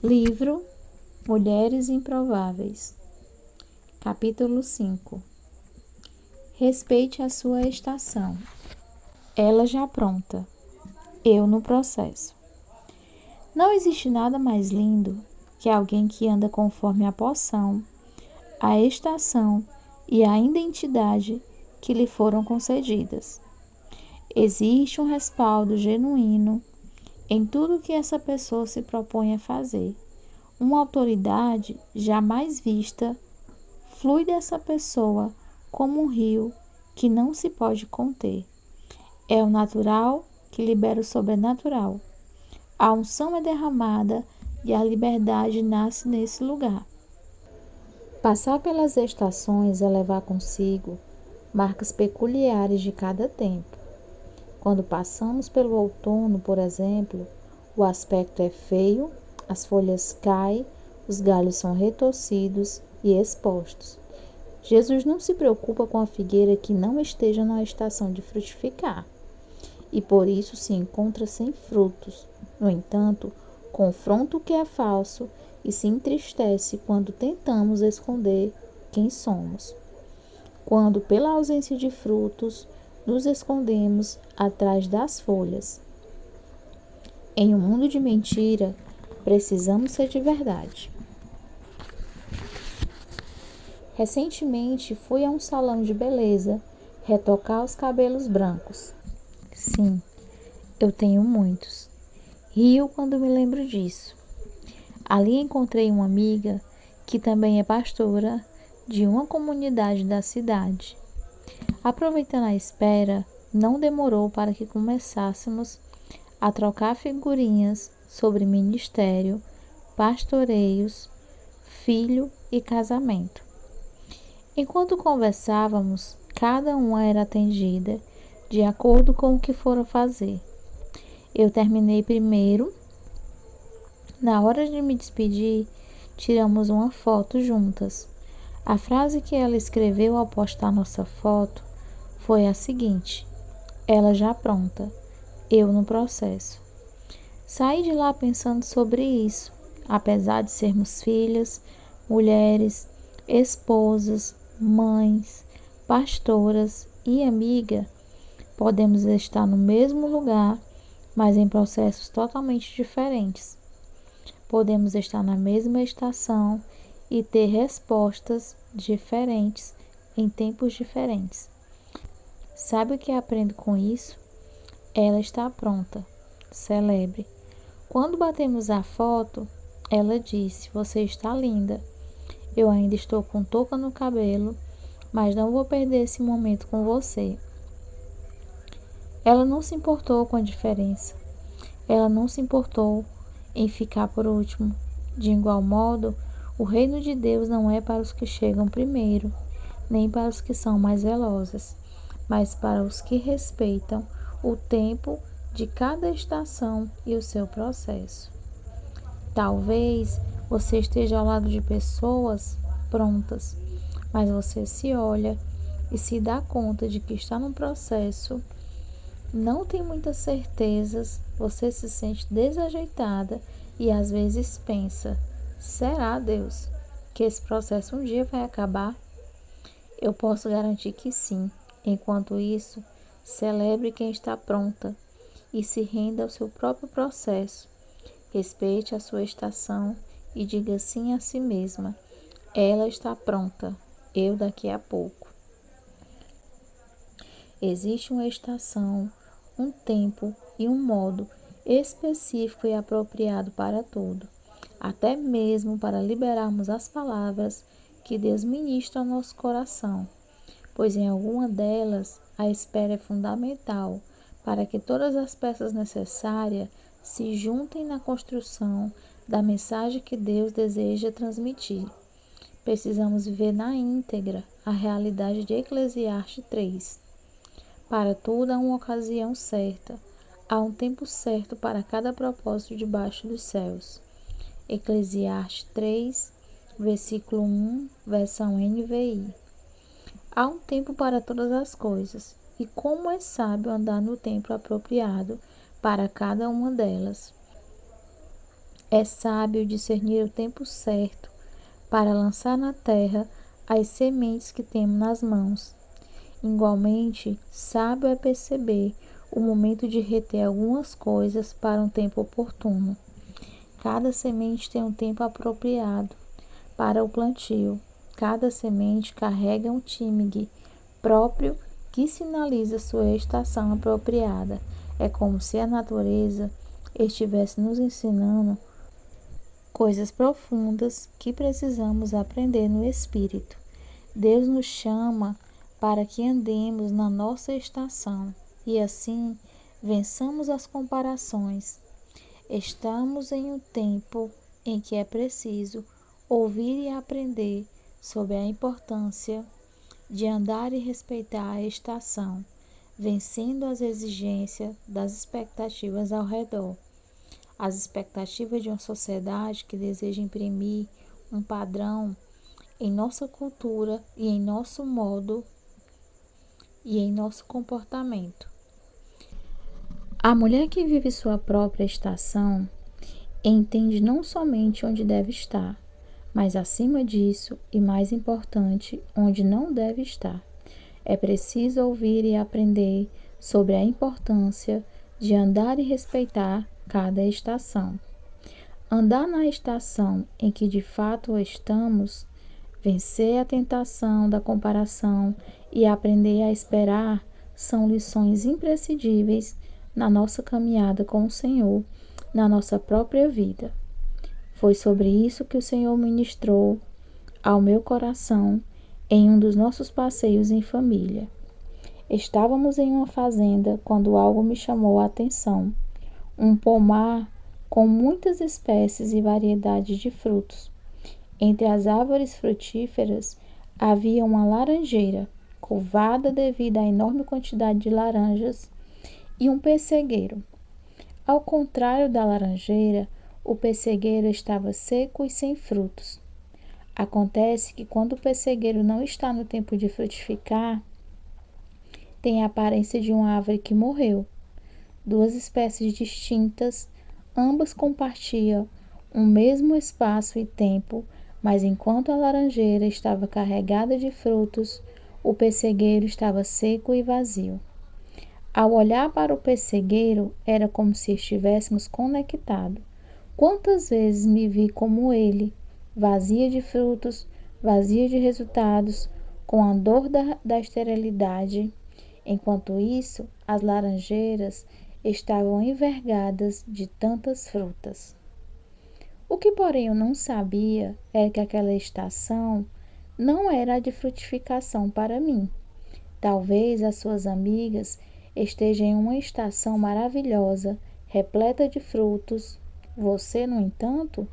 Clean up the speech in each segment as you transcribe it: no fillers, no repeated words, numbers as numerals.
Livro Mulheres Improváveis. Capítulo 5. Respeite a sua estação. Ela já pronta, eu no processo. Não existe nada mais lindo que alguém que anda conforme a poção, a estação e a identidade que lhe foram concedidas. Existe um respaldo genuíno em tudo que essa pessoa se propõe a fazer. Uma autoridade jamais vista flui dessa pessoa como um rio que não se pode conter. É o natural que libera o sobrenatural. A unção é derramada e a liberdade nasce nesse lugar. Passar pelas estações é levar consigo marcas peculiares de cada tempo. Quando passamos pelo outono, por exemplo, o aspecto é feio, as folhas caem, os galhos são retorcidos e expostos. Jesus não se preocupa com a figueira que não esteja na estação de frutificar, e por isso se encontra sem frutos. No entanto, confronta o que é falso e se entristece quando tentamos esconder quem somos. Quando, pela ausência de frutos, nos escondemos atrás das folhas. Em um mundo de mentira, precisamos ser de verdade. Recentemente fui a um salão de beleza retocar os cabelos brancos. Sim, eu tenho muitos. Rio quando me lembro disso. Ali encontrei uma amiga que também é pastora de uma comunidade da cidade. Aproveitando a espera, não demorou para que começássemos a trocar figurinhas sobre ministério, pastoreios, filho e casamento. Enquanto conversávamos, cada uma era atendida de acordo com o que fora fazer. Eu terminei primeiro. Na hora de me despedir, tiramos uma foto juntas. A frase que ela escreveu ao postar nossa foto foi a seguinte: ela já pronta, eu no processo. Saí de lá pensando sobre isso. Apesar de sermos filhas, mulheres, esposas, mães, pastoras e amiga, podemos estar no mesmo lugar, mas em processos totalmente diferentes. Podemos estar na mesma estação e ter respostas diferentes em tempos diferentes. Sabe o que aprendo com isso? Ela está pronta. Celebre. Quando batemos a foto, ela disse: "Você está linda. Eu ainda estou com touca no cabelo, mas não vou perder esse momento com você." Ela não se importou com a diferença. Ela não se importou em ficar por último. De igual modo, o reino de Deus não é para os que chegam primeiro, nem para os que são mais velozes, mas para os que respeitam o tempo de cada estação e o seu processo. Talvez você esteja ao lado de pessoas prontas, mas você se olha e se dá conta de que está num processo, não tem muitas certezas, você se sente desajeitada e às vezes pensa: será, Deus, que esse processo um dia vai acabar? Eu posso garantir que sim. Enquanto isso, celebre quem está pronta e se renda ao seu próprio processo. Respeite a sua estação e diga sim a si mesma: ela está pronta, eu daqui a pouco. Existe uma estação, um tempo e um modo específico e apropriado para tudo, até mesmo para liberarmos as palavras que Deus ministra ao nosso coração, pois em alguma delas a espera é fundamental para que todas as peças necessárias se juntem na construção da mensagem que Deus deseja transmitir. Precisamos viver na íntegra a realidade de Eclesiastes 3. Para tudo há uma ocasião certa, há um tempo certo para cada propósito debaixo dos céus. Eclesiastes 3, versículo 1, versão NVI. Há um tempo para todas as coisas, e como é sábio andar no tempo apropriado para cada uma delas. É sábio discernir o tempo certo para lançar na terra as sementes que temos nas mãos. Igualmente, sábio é perceber o momento de reter algumas coisas para um tempo oportuno. Cada semente tem um tempo apropriado para o plantio. Cada semente carrega um tímige próprio que sinaliza sua estação apropriada. É como se a natureza estivesse nos ensinando coisas profundas que precisamos aprender no espírito. Deus nos chama para que andemos na nossa estação e assim vençamos as comparações. Estamos em um tempo em que é preciso ouvir e aprender sobre a importância de andar e respeitar a estação, vencendo as exigências das expectativas ao redor. As expectativas de uma sociedade que deseja imprimir um padrão em nossa cultura e em nosso modo e em nosso comportamento. A mulher que vive sua própria estação entende não somente onde deve estar, mas acima disso e mais importante, onde não deve estar. É preciso ouvir e aprender sobre a importância de andar e respeitar cada estação. Andar na estação em que de fato estamos, vencer a tentação da comparação e aprender a esperar são lições imprescindíveis na nossa caminhada com o Senhor, na nossa própria vida. Foi sobre isso que o Senhor ministrou ao meu coração em um dos nossos passeios em família. Estávamos em uma fazenda quando algo me chamou a atenção. Um pomar com muitas espécies e variedades de frutos. Entre as árvores frutíferas havia uma laranjeira, curvada devido à enorme quantidade de laranjas, e um pessegueiro. Ao contrário da laranjeira, o pessegueiro estava seco e sem frutos. Acontece que quando o pessegueiro não está no tempo de frutificar, tem a aparência de uma árvore que morreu. Duas espécies distintas, ambas compartilham o mesmo espaço e tempo, mas enquanto a laranjeira estava carregada de frutos, o pessegueiro estava seco e vazio. Ao olhar para o pessegueiro, era como se estivéssemos conectados. Quantas vezes me vi como ele, vazia de frutos, vazia de resultados, com a dor da esterilidade. Enquanto isso, as laranjeiras estavam envergadas de tantas frutas. O que, porém, eu não sabia é que aquela estação não era a de frutificação para mim. Talvez as suas amigas estejam em uma estação maravilhosa, repleta de frutos. Você, no entanto,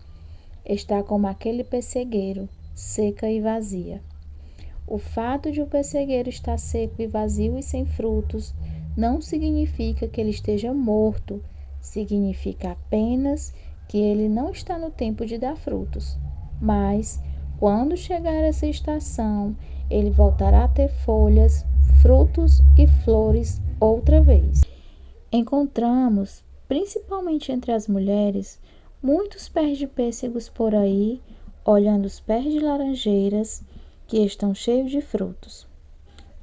está como aquele pessegueiro, seca e vazia. O fato de o pessegueiro estar seco e vazio e sem frutos não significa que ele esteja morto, significa apenas que ele não está no tempo de dar frutos. Mas, quando chegar essa estação, ele voltará a ter folhas, frutos e flores outra vez. Encontramos, principalmente entre as mulheres, muitos pés de pêssegos por aí, olhando os pés de laranjeiras que estão cheios de frutos.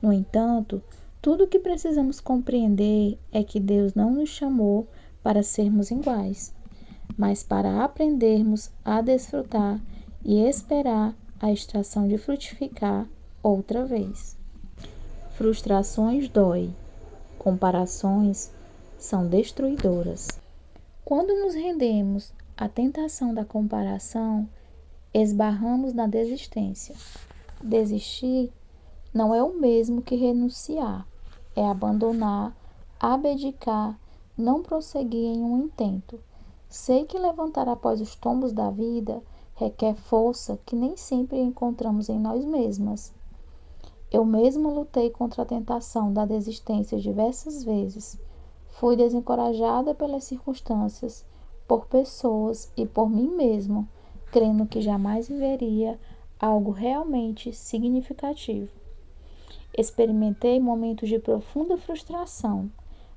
No entanto, tudo o que precisamos compreender é que Deus não nos chamou para sermos iguais, mas para aprendermos a desfrutar e esperar a estação de frutificar outra vez. Frustrações dói, comparações são destruidoras. Quando nos rendemos à tentação da comparação, esbarramos na desistência. Desistir não é o mesmo que renunciar, é abandonar, abdicar, não prosseguir em um intento. Sei que levantar após os tombos da vida requer força que nem sempre encontramos em nós mesmas. Eu mesma lutei contra a tentação da desistência diversas vezes. Fui desencorajada pelas circunstâncias, por pessoas e por mim mesmo, crendo que jamais viveria algo realmente significativo. Experimentei momentos de profunda frustração,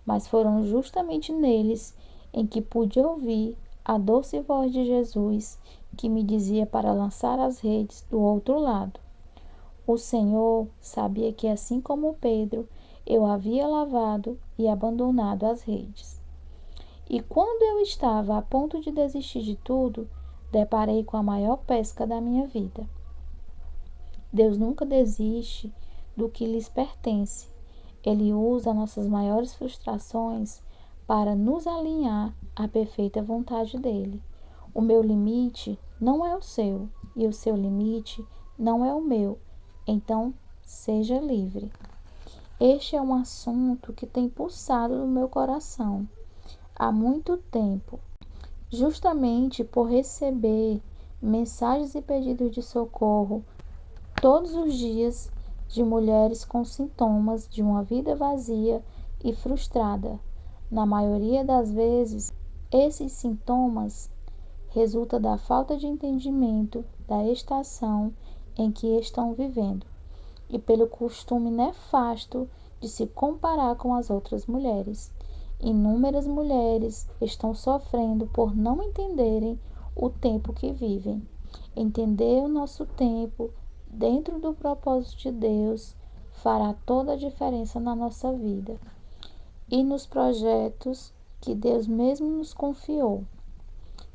mas foram justamente neles em que pude ouvir a doce voz de Jesus que me dizia para lançar as redes do outro lado. O Senhor sabia que, assim como Pedro, eu havia lavado e abandonado as redes. E quando eu estava a ponto de desistir de tudo, deparei com a maior pesca da minha vida. Deus nunca desiste do que lhes pertence. Ele usa nossas maiores frustrações para nos alinhar à perfeita vontade dele. O meu limite não é o seu, e o seu limite não é o meu. Então, seja livre. Este é um assunto que tem pulsado no meu coração há muito tempo, justamente por receber mensagens e pedidos de socorro todos os dias de mulheres com sintomas de uma vida vazia e frustrada. Na maioria das vezes, esses sintomas resultam da falta de entendimento da estação em que estão vivendo e pelo costume nefasto de se comparar com as outras mulheres. Inúmeras mulheres estão sofrendo por não entenderem o tempo que vivem. Entender o nosso tempo dentro do propósito de Deus fará toda a diferença na nossa vida e nos projetos que Deus mesmo nos confiou.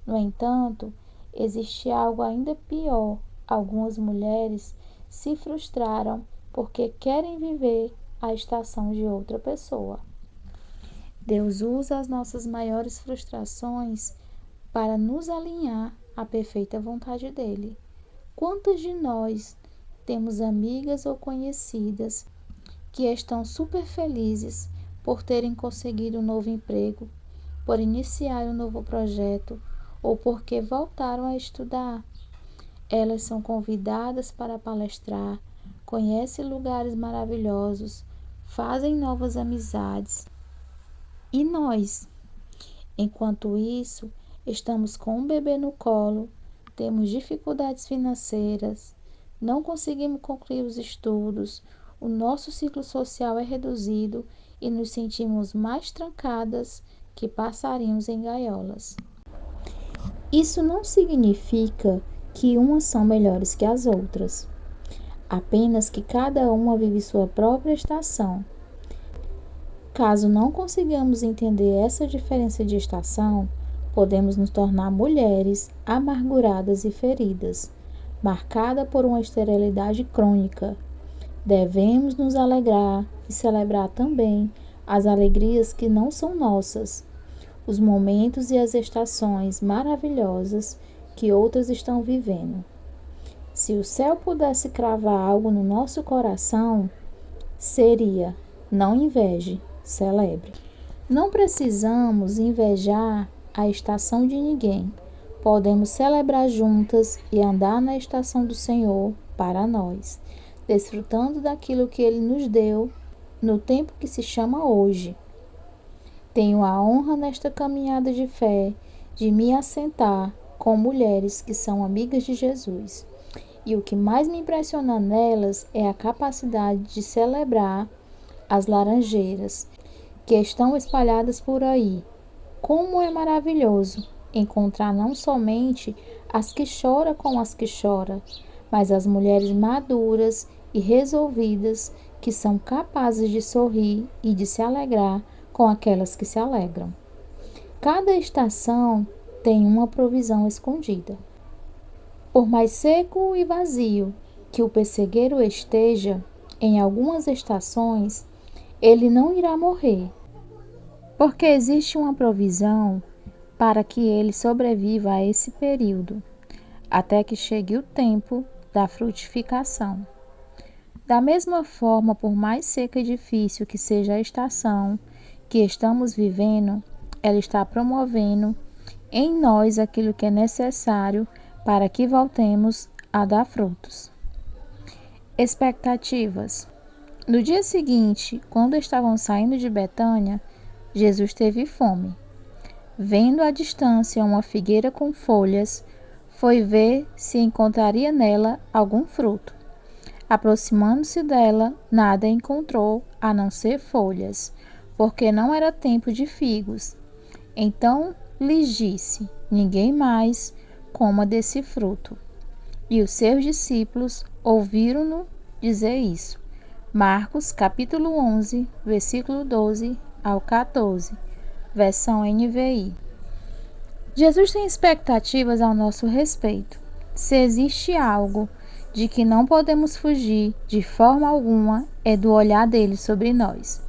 No entanto, existe algo ainda pior. Algumas mulheres se frustraram porque querem viver a estação de outra pessoa. Deus usa as nossas maiores frustrações para nos alinhar à perfeita vontade dele. Quantas de nós temos amigas ou conhecidas que estão super felizes por terem conseguido um novo emprego, por iniciar um novo projeto ou porque voltaram a estudar? Elas são convidadas para palestrar, conhecem lugares maravilhosos, fazem novas amizades. E nós? Enquanto isso, estamos com um bebê no colo, temos dificuldades financeiras, não conseguimos concluir os estudos, o nosso ciclo social é reduzido e nos sentimos mais trancadas que passarinhos em gaiolas. Isso não significa que umas são melhores que as outras, apenas que cada uma vive sua própria estação. Caso não consigamos entender essa diferença de estação, podemos nos tornar mulheres amarguradas e feridas, marcada por uma esterilidade crônica. Devemos nos alegrar e celebrar também as alegrias que não são nossas, os momentos e as estações maravilhosas que outras estão vivendo. Se o céu pudesse cravar algo no nosso coração, seria: não inveje, celebre. Não precisamos invejar a estação de ninguém. Podemos celebrar juntas e andar na estação do Senhor para nós, desfrutando daquilo que Ele nos deu no tempo que se chama hoje. Tenho a honra nesta caminhada de fé de me assentar com mulheres que são amigas de Jesus. E o que mais me impressiona nelas é a capacidade de celebrar as laranjeiras que estão espalhadas por aí. Como é maravilhoso encontrar não somente as que choram com as que choram, mas as mulheres maduras e resolvidas que são capazes de sorrir e de se alegrar com aquelas que se alegram. Cada estação tem uma provisão escondida. Por mais seco e vazio que o pessegueiro esteja, em algumas estações, ele não irá morrer, porque existe uma provisão para que ele sobreviva a esse período, até que chegue o tempo da frutificação. Da mesma forma, por mais seca e difícil que seja a estação que estamos vivendo, ela está promovendo em nós aquilo que é necessário para que voltemos a dar frutos. Expectativas. No dia seguinte, quando estavam saindo de Betânia, Jesus teve fome. Vendo à distância uma figueira com folhas, foi ver se encontraria nela algum fruto. Aproximando-se dela, nada encontrou a não ser folhas, porque não era tempo de figos. Então lhes disse: ninguém mais coma desse fruto. E os seus discípulos ouviram-no dizer isso. Marcos capítulo 11, versículo 12 ao 14, versão NVI. Jesus tem expectativas ao nosso respeito. Se existe algo de que não podemos fugir de forma alguma, é do olhar dele sobre nós.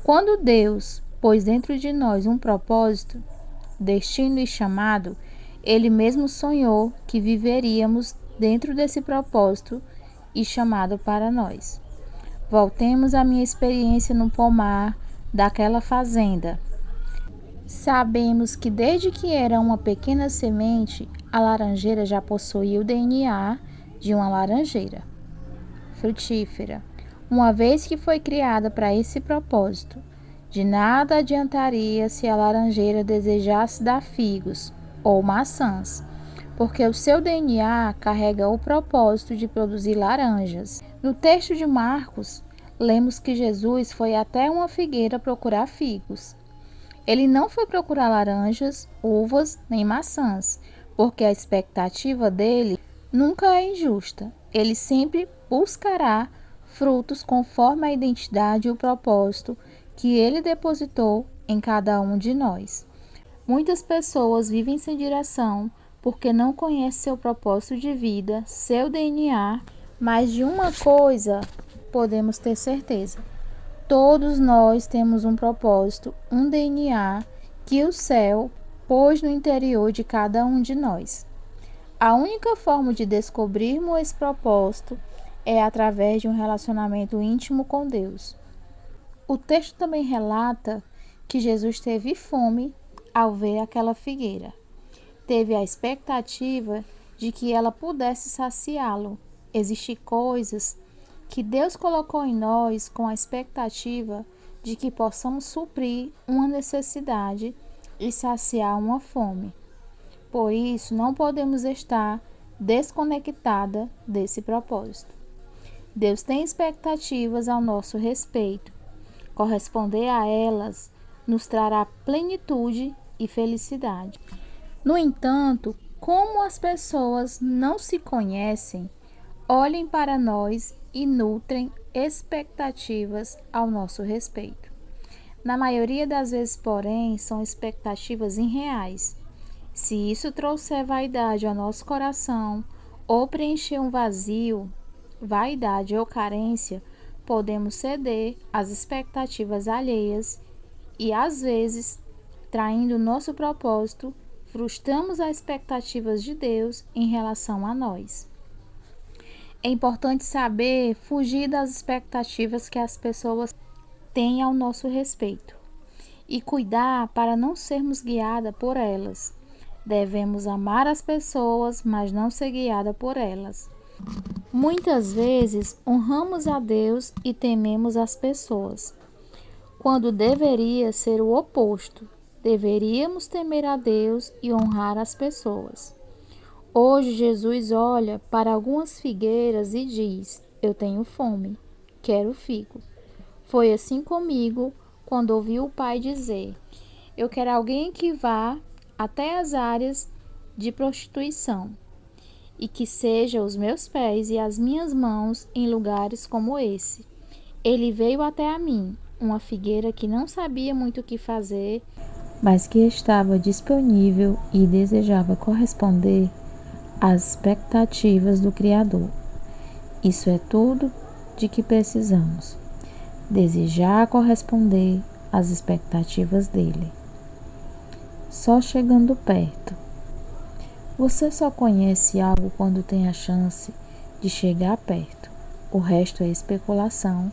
Quando Deus pôs dentro de nós um propósito, destino e chamado, ele mesmo sonhou que viveríamos dentro desse propósito e chamado para nós. Voltemos à minha experiência no pomar daquela fazenda. Sabemos que desde que era uma pequena semente, a laranjeira já possuía o DNA de uma laranjeira frutífera, uma vez que foi criada para esse propósito. De nada adiantaria se a laranjeira desejasse dar figos ou maçãs, porque o seu DNA carrega o propósito de produzir laranjas. No texto de Marcos, lemos que Jesus foi até uma figueira procurar figos. Ele não foi procurar laranjas, uvas nem maçãs, porque a expectativa dele nunca é injusta. Ele sempre buscará frutos conforme a identidade e o propósito que ele depositou em cada um de nós. Muitas pessoas vivem sem direção porque não conhecem seu propósito de vida, seu DNA, mas de uma coisa podemos ter certeza: todos nós temos um propósito, um DNA que o céu pôs no interior de cada um de nós. A única forma de descobrirmos esse propósito é através de um relacionamento íntimo com Deus. O texto também relata que Jesus teve fome ao ver aquela figueira. Teve a expectativa de que ela pudesse saciá-lo. Existem coisas que Deus colocou em nós com a expectativa de que possamos suprir uma necessidade e saciar uma fome. Por isso, não podemos estar desconectada desse propósito. Deus tem expectativas ao nosso respeito. Corresponder a elas nos trará plenitude e felicidade. No entanto, como as pessoas não se conhecem, olhem para nós e nutrem expectativas ao nosso respeito. Na maioria das vezes, porém, são expectativas irreais. Se isso trouxer vaidade ao nosso coração ou preencher um vazio, vaidade ou carência, podemos ceder às expectativas alheias e, às vezes, traindo nosso propósito, frustramos as expectativas de Deus em relação a nós. É importante saber fugir das expectativas que as pessoas têm ao nosso respeito e cuidar para não sermos guiadas por elas. Devemos amar as pessoas, mas não ser guiada por elas. Muitas vezes honramos a Deus e tememos as pessoas, quando deveria ser o oposto. Deveríamos temer a Deus e honrar as pessoas. Hoje Jesus olha para algumas figueiras e diz: eu tenho fome, quero figo. Foi assim comigo quando ouvi o Pai dizer: eu quero alguém que vá até as áreas de prostituição e que seja os meus pés e as minhas mãos em lugares como esse. Ele veio até a mim, uma figueira que não sabia muito o que fazer, mas que estava disponível e desejava corresponder às expectativas do Criador. Isso é tudo de que precisamos: desejar corresponder às expectativas dele. Só chegando perto. Você só conhece algo quando tem a chance de chegar perto. O resto é especulação,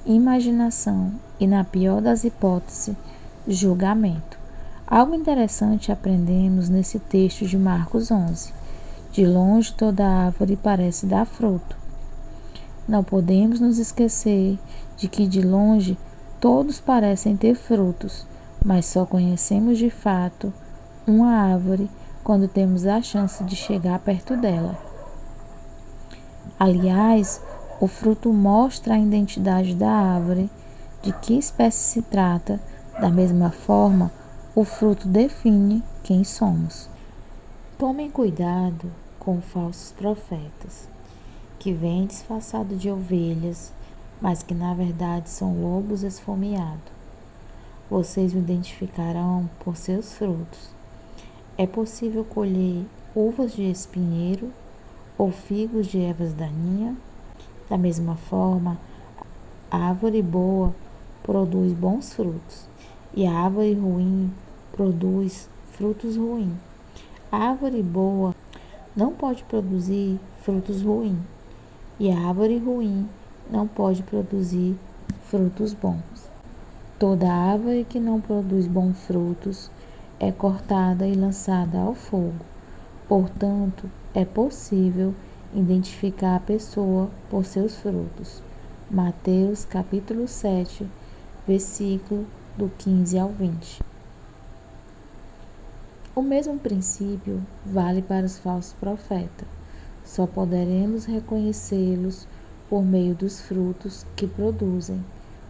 imaginação e, na pior das hipóteses, julgamento. Algo interessante aprendemos nesse texto de Marcos 11. De longe toda árvore parece dar fruto. Não podemos nos esquecer de que de longe todos parecem ter frutos, mas só conhecemos de fato uma árvore quando temos a chance de chegar perto dela. Aliás, o fruto mostra a identidade da árvore, de que espécie se trata. Da mesma forma, o fruto define quem somos. Tomem cuidado com falsos profetas, que vêm disfarçados de ovelhas, mas que na verdade são lobos esfomeados. Vocês o identificarão por seus frutos. É possível colher uvas de espinheiro ou figos de ervas daninhas? Da mesma forma, a árvore boa produz bons frutos e a árvore ruim produz frutos ruins. A árvore boa não pode produzir frutos ruins e a árvore ruim não pode produzir frutos bons. Toda árvore que não produz bons frutos é cortada e lançada ao fogo. Portanto, é possível identificar a pessoa por seus frutos. Mateus capítulo 7, versículo do 15 ao 20. O mesmo princípio vale para os falsos profetas. Só poderemos reconhecê-los por meio dos frutos que produzem.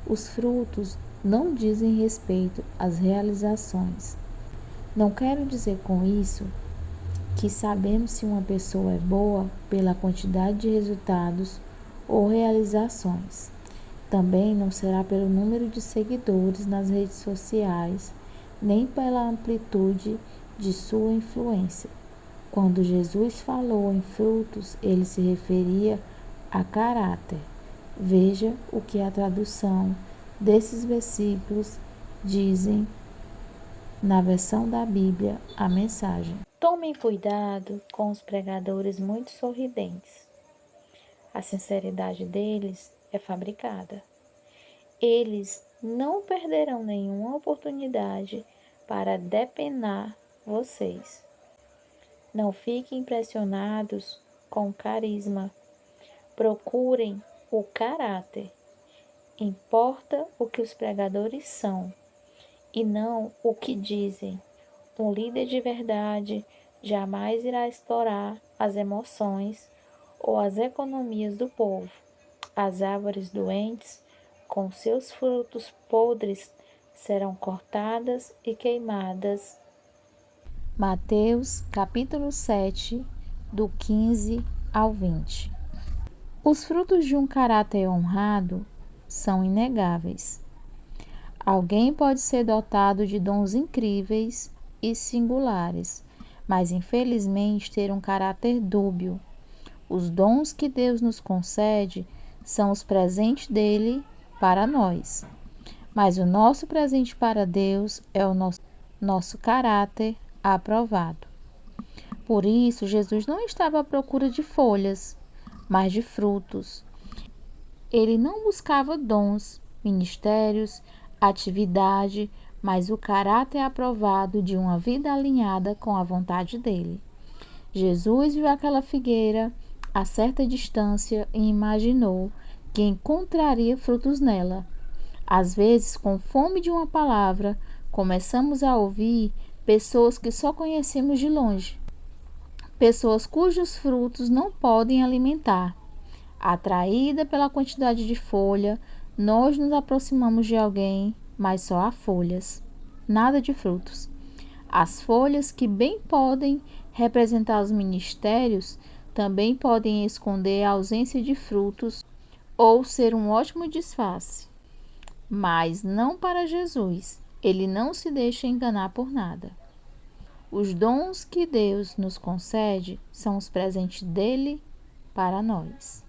Os frutos não dizem respeito às realizações. Não quero dizer com isso que sabemos se uma pessoa é boa pela quantidade de resultados ou realizações. Também não será pelo número de seguidores nas redes sociais, nem pela amplitude de sua influência. Quando Jesus falou em frutos, ele se referia a caráter. Veja o que a tradução desses versículos dizem na versão da Bíblia, a mensagem. Tomem cuidado com os pregadores muito sorridentes. A sinceridade deles é fabricada. Eles não perderão nenhuma oportunidade para depenar vocês. Não fiquem impressionados com o carisma. Procurem o caráter. Importa o que os pregadores são e não o que dizem. Um líder de verdade jamais irá explorar as emoções ou as economias do povo. As árvores doentes, com seus frutos podres, serão cortadas e queimadas. Mateus capítulo 7, do 15 ao 20. Os frutos de um caráter honrado são inegáveis. Alguém pode ser dotado de dons incríveis e singulares, mas infelizmente ter um caráter dúbio. Os dons que Deus nos concede são os presentes dele para nós, mas o nosso presente para Deus é o nosso caráter aprovado. Por isso, Jesus não estava à procura de folhas, mas de frutos. Ele não buscava dons, ministérios, atividade, mas o caráter aprovado de uma vida alinhada com a vontade dele. Jesus viu aquela figueira a certa distância e imaginou que encontraria frutos nela. Às vezes, com fome de uma palavra, começamos a ouvir pessoas que só conhecemos de longe, pessoas cujos frutos não podem alimentar. Atraída pela quantidade de folha, nós nos aproximamos de alguém, mas só há folhas, nada de frutos. As folhas, que bem podem representar os ministérios, também podem esconder a ausência de frutos ou ser um ótimo disfarce. Mas não para Jesus. Ele não se deixa enganar por nada. Os dons que Deus nos concede são os presentes dele para nós.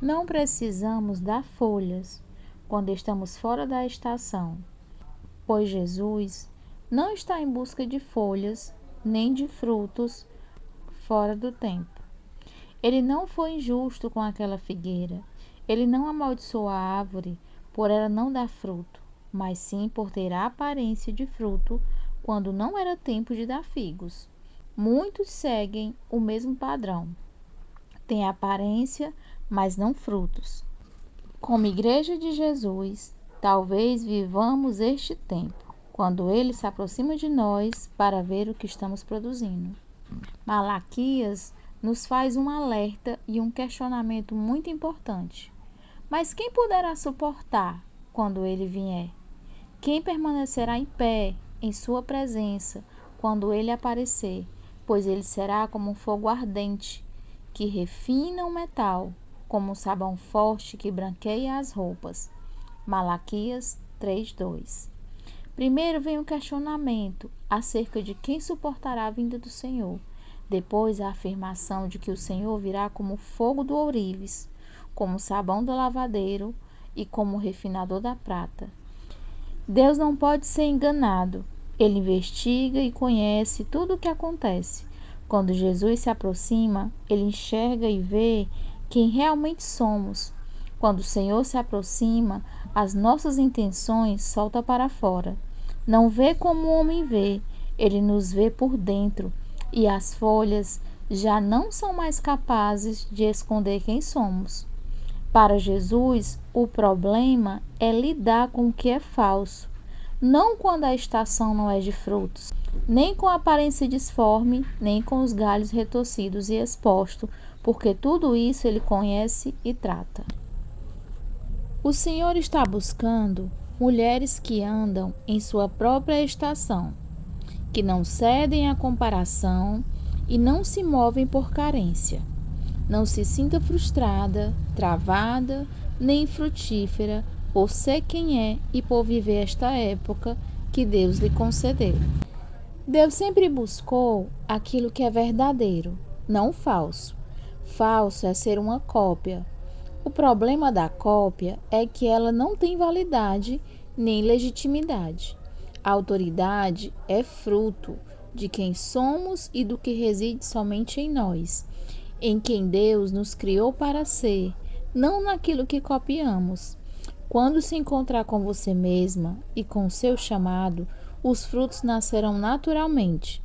Não precisamos dar folhas quando estamos fora da estação, pois Jesus não está em busca de folhas nem de frutos fora do tempo. Ele não foi injusto com aquela figueira. Ele não amaldiçoou a árvore por ela não dar fruto, mas sim por ter a aparência de fruto quando não era tempo de dar figos. Muitos seguem o mesmo padrão. Têm aparência, mas não frutos. Como Igreja de Jesus, talvez vivamos este tempo, quando ele se aproxima de nós para ver o que estamos produzindo. Malaquias nos faz um alerta e um questionamento muito importante. Mas quem poderá suportar quando ele vier? Quem permanecerá em pé em sua presença quando ele aparecer? pois ele será como um fogo ardente, que refina o metal, como um sabão forte que branqueia as roupas. Malaquias 3:2. Primeiro vem o questionamento acerca de quem suportará a vinda do Senhor. Depois a afirmação de que o Senhor virá como fogo do ourives, como sabão do lavadeiro e como refinador da prata. Deus não pode ser enganado. Ele investiga e conhece tudo o que acontece. Quando Jesus se aproxima, ele enxerga e vê quem realmente somos. Quando o Senhor se aproxima, as nossas intenções solta para fora. Não vê como o homem vê, ele nos vê por dentro, e as folhas já não são mais capazes de esconder quem somos. Para Jesus, o problema é lidar com o que é falso, não quando a estação não é de frutos, nem com a aparência disforme, nem com os galhos retorcidos e expostos, porque tudo isso ele conhece e trata. O Senhor está buscando mulheres que andam em sua própria estação, que não cedem à comparação e não se movem por carência. Não se sinta frustrada, travada, nem frutífera por ser quem é e por viver esta época que Deus lhe concedeu. Deus sempre buscou aquilo que é verdadeiro, não falso. Falso é ser uma cópia. O problema da cópia é que ela não tem validade nem legitimidade. A autoridade é fruto de quem somos e do que reside somente em nós, em quem Deus nos criou para ser, não naquilo que copiamos. Quando se encontrar com você mesma e com o seu chamado, os frutos nascerão naturalmente.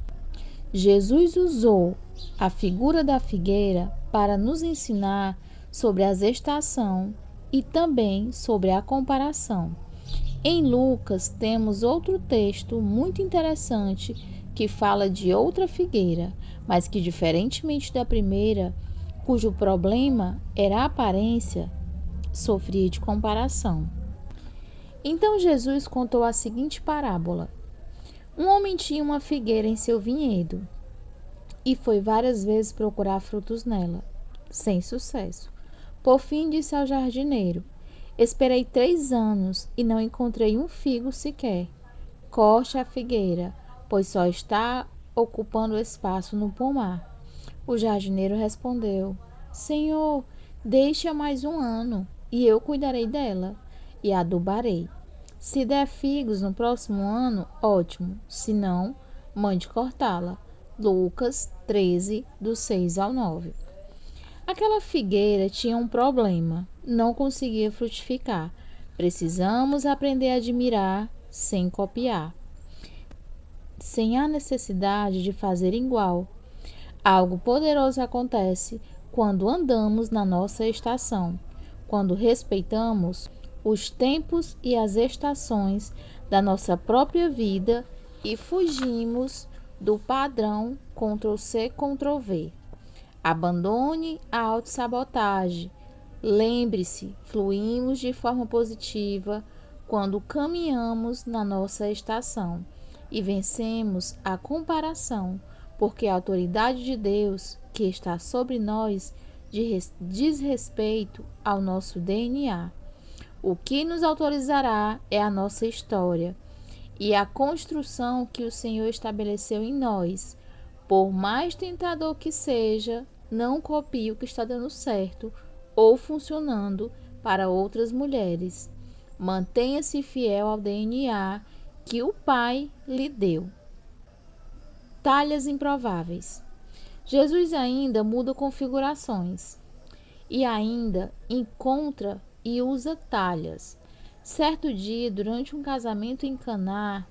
Jesus usou a figura da figueira para nos ensinar sobre as estações e também sobre a comparação. Em Lucas temos outro texto muito interessante que fala de outra figueira, mas que, diferentemente da primeira, cujo problema era a aparência, sofria de comparação. Então Jesus contou a seguinte parábola. Um homem tinha uma figueira em seu vinhedo e foi várias vezes procurar frutos nela, sem sucesso. Por fim disse ao jardineiro: esperei 3 anos e não encontrei um figo sequer. Corte a figueira, pois só está ocupando espaço no pomar. O jardineiro respondeu: Senhor, deixe-a mais 1 ano, e eu cuidarei dela, e adubarei. Se der figos no próximo ano, ótimo, se não, mande cortá-la. Lucas 13, do 6 ao 9. Aquela figueira tinha um problema, não conseguia frutificar. Precisamos aprender a admirar sem copiar, sem a necessidade de fazer igual. Algo poderoso acontece quando andamos na nossa estação, quando respeitamos os tempos e as estações da nossa própria vida e fugimos do padrão Ctrl+C, Ctrl+V. Abandone a autossabotagem. Lembre-se, fluímos de forma positiva quando caminhamos na nossa estação e vencemos a comparação, porque a autoridade de Deus que está sobre nós diz respeito ao nosso DNA. O que nos autorizará é a nossa história e a construção que o Senhor estabeleceu em nós. Por mais tentador que seja, não copie o que está dando certo ou funcionando para outras mulheres. Mantenha-se fiel ao DNA que o Pai lhe deu. Talhas improváveis. Jesus ainda muda configurações e ainda encontra e usa talhas. Certo dia, durante um casamento em Caná,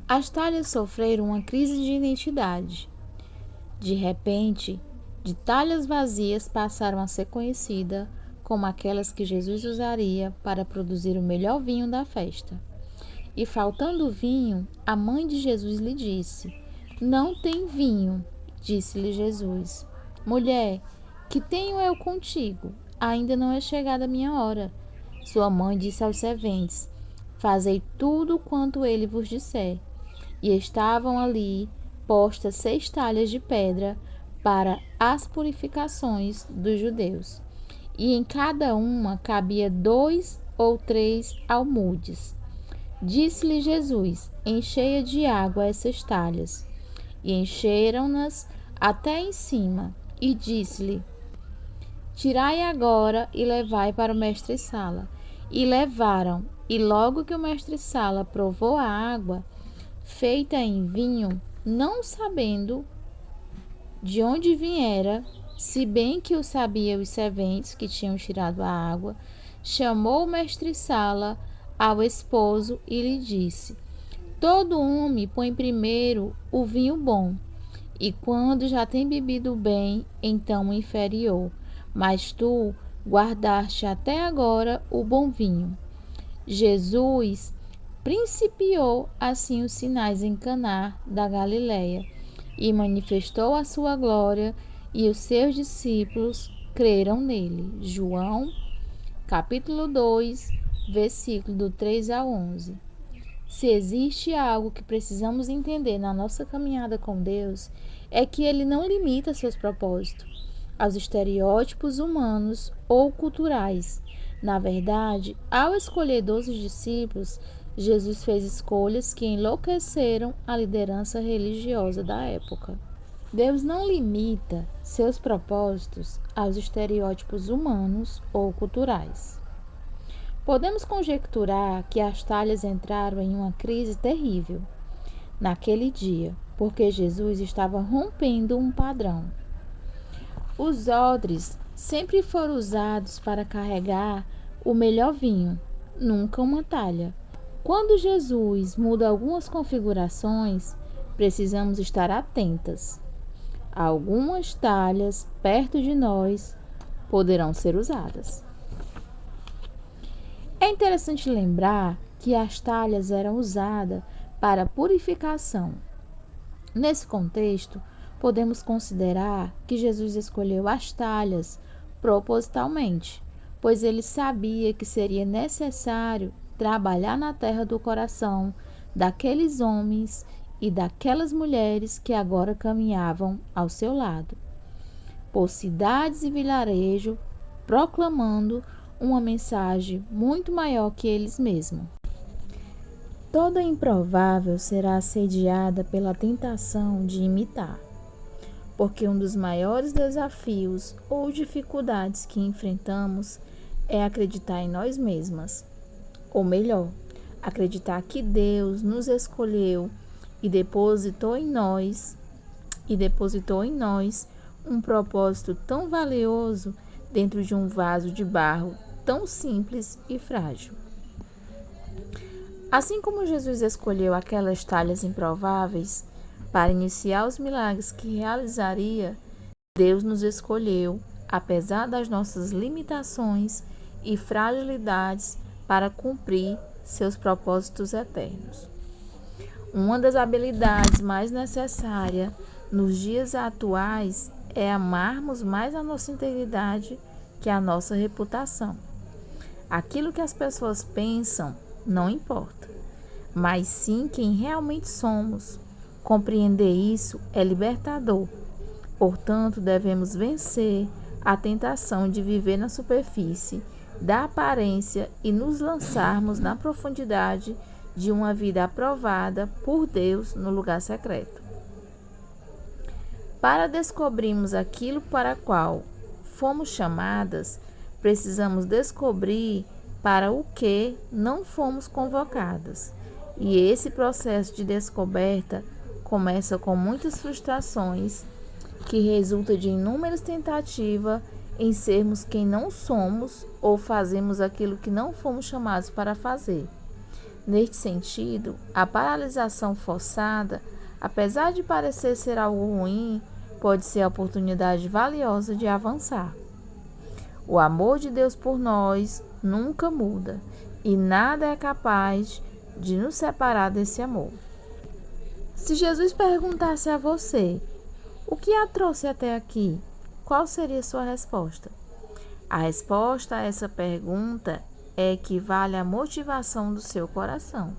as talhas sofreram uma crise de identidade. De repente, de talhas vazias passaram a ser conhecidas como aquelas que Jesus usaria para produzir o melhor vinho da festa. E faltando vinho, a mãe de Jesus lhe disse: Não tem vinho. Disse-lhe Jesus: Mulher, que tenho eu contigo? Ainda não é chegada a minha hora. Sua mãe disse aos serventes: Fazei tudo quanto ele vos disser. E estavam ali postas 6 talhas de pedra para as purificações dos judeus, e em cada uma cabia 2 ou 3 almudes. Disse-lhe Jesus: enchei de água essas talhas. E encheram-nas até em cima. E disse-lhe: tirai agora e levai para o mestre-sala. E levaram. E logo que o mestre-sala provou a água, feita em vinho, não sabendo de onde viera, se bem que o sabiam os serventes que tinham tirado a água, chamou o mestre-sala ao esposo e lhe disse: todo homem põe primeiro o vinho bom, e quando já tem bebido bem, então o inferior. Mas tu guardaste até agora o bom vinho. Jesus principiou assim os sinais em Caná da Galileia e manifestou a sua glória, e os seus discípulos creram nele. João, capítulo 2, versículo do 3 ao 11. Se existe algo que precisamos entender na nossa caminhada com Deus, é que Ele não limita seus propósitos aos estereótipos humanos ou culturais. Na verdade, ao escolher 12 discípulos, Jesus fez escolhas que enlouqueceram a liderança religiosa da época. Deus não limita seus propósitos aos estereótipos humanos ou culturais. Podemos conjecturar que as talhas entraram em uma crise terrível naquele dia, porque Jesus estava rompendo um padrão. Os odres sempre foram usados para carregar o melhor vinho, nunca uma talha. Quando Jesus muda algumas configurações, precisamos estar atentas. Algumas talhas perto de nós poderão ser usadas. É interessante lembrar que as talhas eram usadas para purificação. Nesse contexto, podemos considerar que Jesus escolheu as talhas propositalmente, pois ele sabia que seria necessário trabalhar na terra do coração daqueles homens e daquelas mulheres que agora caminhavam ao seu lado, por cidades e vilarejo, proclamando uma mensagem muito maior que eles mesmos. Toda improvável será assediada pela tentação de imitar, porque um dos maiores desafios ou dificuldades que enfrentamos é acreditar em nós mesmas, ou melhor, acreditar que Deus nos escolheu e depositou em nós um propósito tão valioso dentro de um vaso de barro tão simples e frágil. Assim como Jesus escolheu aquelas talhas improváveis para iniciar os milagres que realizaria, Deus nos escolheu, apesar das nossas limitações e fragilidades, para cumprir seus propósitos eternos. Uma das habilidades mais necessárias nos dias atuais é amarmos mais a nossa integridade que a nossa reputação. Aquilo que as pessoas pensam não importa, mas sim quem realmente somos. Compreender isso é libertador. Portanto, devemos vencer a tentação de viver na superfície da aparência e nos lançarmos na profundidade de uma vida aprovada por Deus no lugar secreto. Para descobrirmos aquilo para o qual fomos chamadas, precisamos descobrir para o que não fomos convocadas. E esse processo de descoberta começa com muitas frustrações, que resulta de inúmeras tentativas em sermos quem não somos ou fazemos aquilo que não fomos chamados para fazer. Neste sentido, a paralisação forçada, apesar de parecer ser algo ruim, pode ser a oportunidade valiosa de avançar. O amor de Deus por nós nunca muda e nada é capaz de nos separar desse amor. Se Jesus perguntasse a você: o que a trouxe até aqui? Qual seria sua resposta? A resposta a essa pergunta equivale à motivação do seu coração.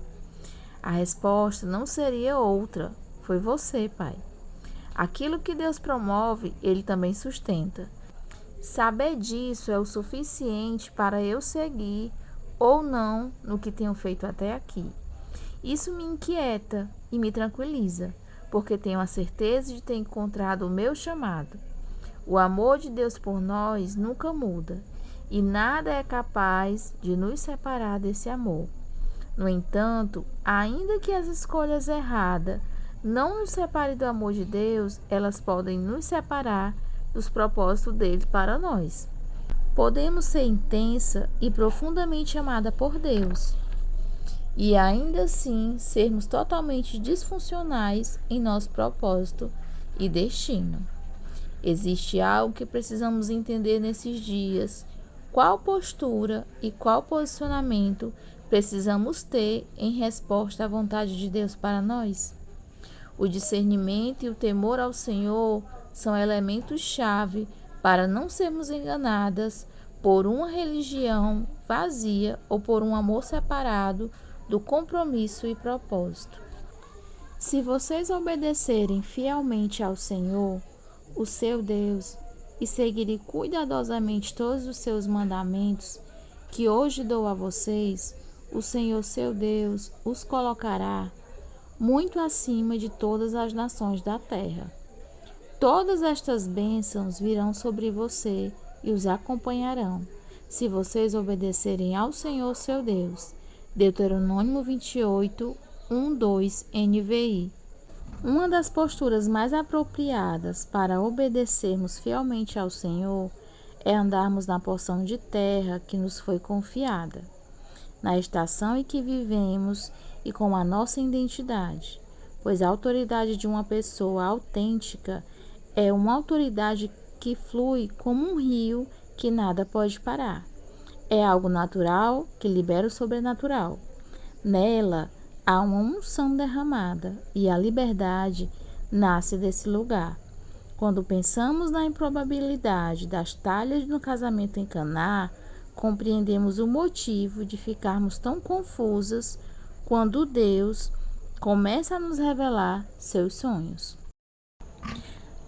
A resposta não seria outra. foi você, Pai. Aquilo que Deus promove, Ele também sustenta. Saber disso é o suficiente para eu seguir ou não no que tenho feito até aqui. Isso me inquieta e me tranquiliza, porque tenho a certeza de ter encontrado o meu chamado. O amor de Deus por nós nunca muda e nada é capaz de nos separar desse amor. No entanto, ainda que as escolhas erradas não nos separem do amor de Deus, elas podem nos separar dos propósitos dele para nós. Podemos ser intensa e profundamente amada por Deus e ainda assim sermos totalmente disfuncionais em nosso propósito e destino. Existe algo que precisamos entender nesses dias: qual postura e qual posicionamento precisamos ter em resposta à vontade de Deus para nós. O discernimento e o temor ao Senhor são elementos-chave para não sermos enganadas por uma religião vazia ou por um amor separado do compromisso e propósito. Se vocês obedecerem fielmente ao Senhor, o seu Deus, e seguirem cuidadosamente todos os seus mandamentos que hoje dou a vocês, o Senhor seu Deus os colocará muito acima de todas as nações da terra. Todas estas bênçãos virão sobre você e os acompanharão, se vocês obedecerem ao Senhor seu Deus. Deuteronômio 28, 1-2 NVI. Uma das posturas mais apropriadas para obedecermos fielmente ao Senhor é andarmos na porção de terra que nos foi confiada, na estação em que vivemos e com a nossa identidade, pois a autoridade de uma pessoa autêntica é uma autoridade que flui como um rio que nada pode parar. É algo natural que libera o sobrenatural. Nela há uma unção derramada e a liberdade nasce desse lugar. Quando pensamos na improbabilidade das talhas no casamento em Caná, compreendemos o motivo de ficarmos tão confusas quando Deus começa a nos revelar seus sonhos.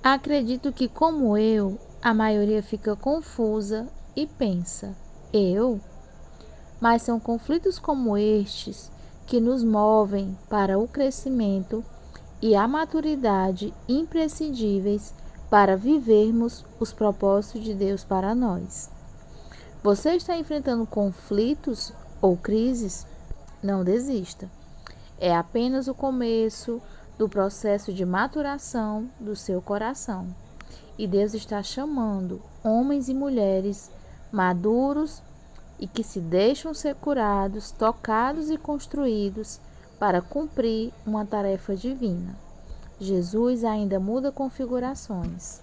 Acredito que, como eu, a maioria fica confusa e pensa: eu? Mas são conflitos como estes que nos movem para o crescimento e a maturidade imprescindíveis para vivermos os propósitos de Deus para nós. Você está enfrentando conflitos ou crises? Não desista. É apenas o começo do processo de maturação do seu coração. E Deus está chamando homens e mulheres maduros e que se deixam ser curados, tocados e construídos para cumprir uma tarefa divina. Jesus ainda muda configurações.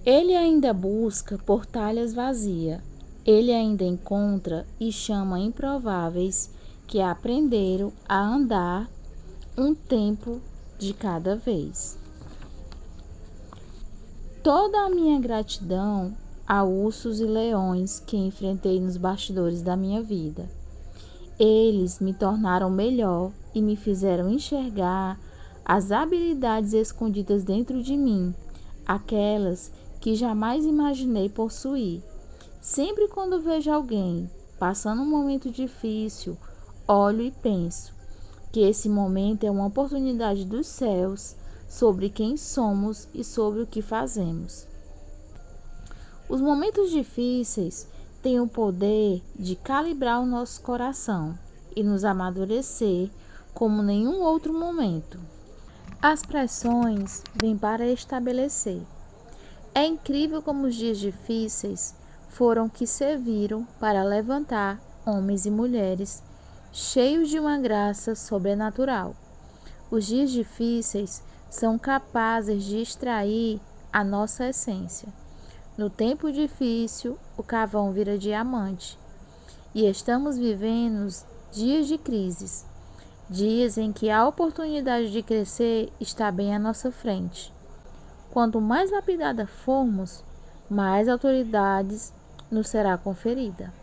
Ele ainda busca por talhas vazias. Ele ainda encontra e chama improváveis que aprenderam a andar um tempo de cada vez. Toda a minha gratidão a ursos e leões que enfrentei nos bastidores da minha vida. Eles me tornaram melhor e me fizeram enxergar as habilidades escondidas dentro de mim, aquelas que jamais imaginei possuir. Sempre quando vejo alguém passando um momento difícil, olho e penso que esse momento é uma oportunidade dos céus sobre quem somos e sobre o que fazemos. Os momentos difíceis têm o poder de calibrar o nosso coração e nos amadurecer como nenhum outro momento. As pressões vêm para estabelecer. É incrível como os dias difíceis foram que serviram para levantar homens e mulheres cheios de uma graça sobrenatural. Os dias difíceis são capazes de extrair a nossa essência. No tempo difícil, o carvão vira diamante. E estamos vivendo dias de crises, dias em que a oportunidade de crescer está bem à nossa frente. Quanto mais lapidada formos, mais autoridades nos será conferida.